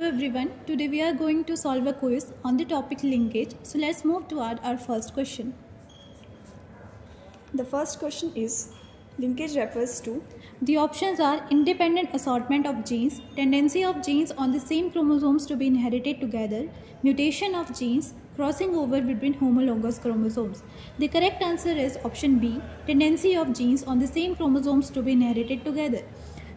Everyone, today we are going to solve a quiz on the topic linkage. So let's move toward our first question. The first question is, linkage refers to. The options are independent assortment of genes, tendency of genes on the same chromosomes to be inherited together, mutation of genes, crossing over between homologous chromosomes. The correct answer is option B, tendency of genes on the same chromosomes to be inherited together.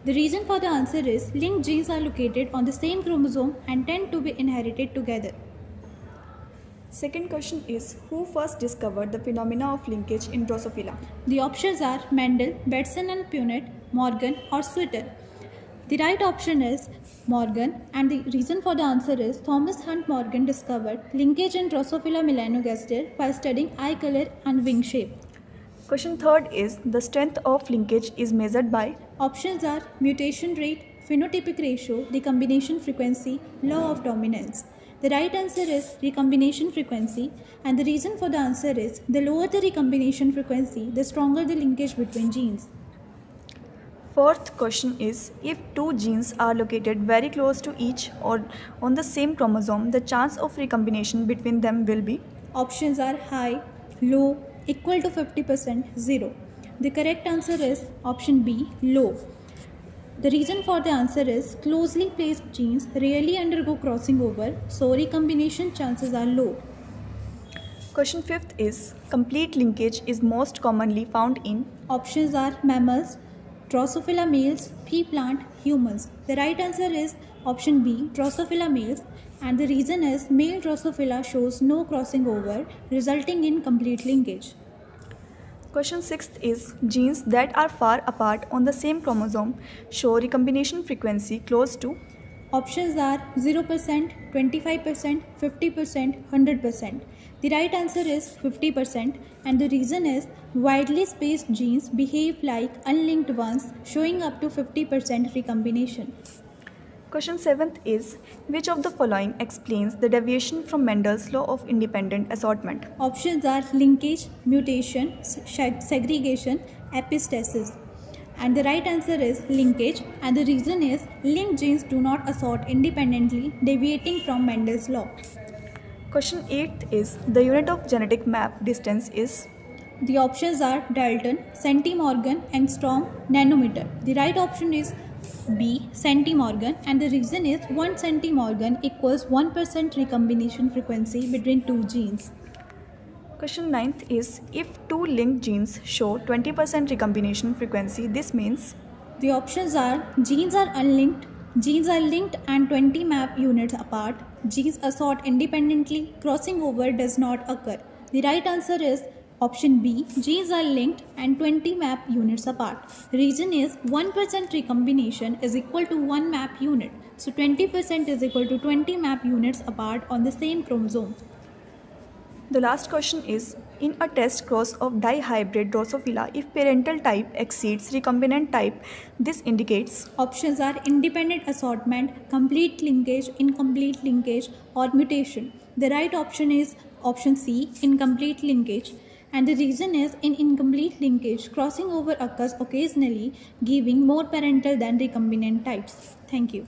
The reason for the answer is linked genes are located on the same chromosome and tend to be inherited together. Second question is, who first discovered the phenomena of linkage in Drosophila? The options are Mendel, Bateson and Punnett, Morgan or Switten. The right option is Morgan, and the reason for the answer is Thomas Hunt Morgan discovered linkage in Drosophila melanogaster by studying eye color and wing shape. Question third is, the strength of linkage is measured by. Options are mutation rate, phenotypic ratio, recombination frequency, law of dominance. The right answer is recombination frequency, and the reason for the answer is the lower the recombination frequency, the stronger the linkage between genes. Fourth question is, if two genes are located very close to each or on the same chromosome, the chance of recombination between them will be. Options are high, low, equal to 50%, 0. The correct answer is option B, low. The reason for the answer is closely placed genes rarely undergo crossing over, so recombination chances are low. Question fifth is, complete linkage is most commonly found in. Options are mammals, Drosophila males, pea plant, humans. The right answer is option B, Drosophila males, and the reason is male Drosophila shows no crossing over, resulting in complete linkage. Question sixth is, genes that are far apart on the same chromosome show recombination frequency close to. Options are 0%, 25%, 50%, 100%. The right answer is 50%, and the reason is widely spaced genes behave like unlinked ones, showing up to 50% recombination. Question 7th is, which of the following explains the deviation from Mendel's law of independent assortment? Options are linkage, mutation, segregation, epistasis. And the right answer is linkage, and the reason is linked genes do not assort independently, deviating from Mendel's law. Question 8th is, the unit of genetic map distance is. The options are Dalton, centimorgan, angstrom, nanometer. The right option is B, centimorgan, and the reason is 1 centimorgan equals 1% recombination frequency between two genes. Question 9th is, if two linked genes show 20% recombination frequency, this means. The options are genes are unlinked, genes are linked and 20 map units apart, genes assort independently, crossing over does not occur. The right answer is option B, genes are linked and 20 map units apart. Reason is 1% recombination is equal to 1 map unit. So 20% is equal to 20 map units apart on the same chromosome. The last question is, in a test cross of dihybrid Drosophila, if parental type exceeds recombinant type, this indicates. Options are independent assortment, complete linkage, incomplete linkage, or mutation. The right option is option C, incomplete linkage. And the reason is in incomplete linkage, crossing over occurs occasionally, giving more parental than recombinant types. Thank you.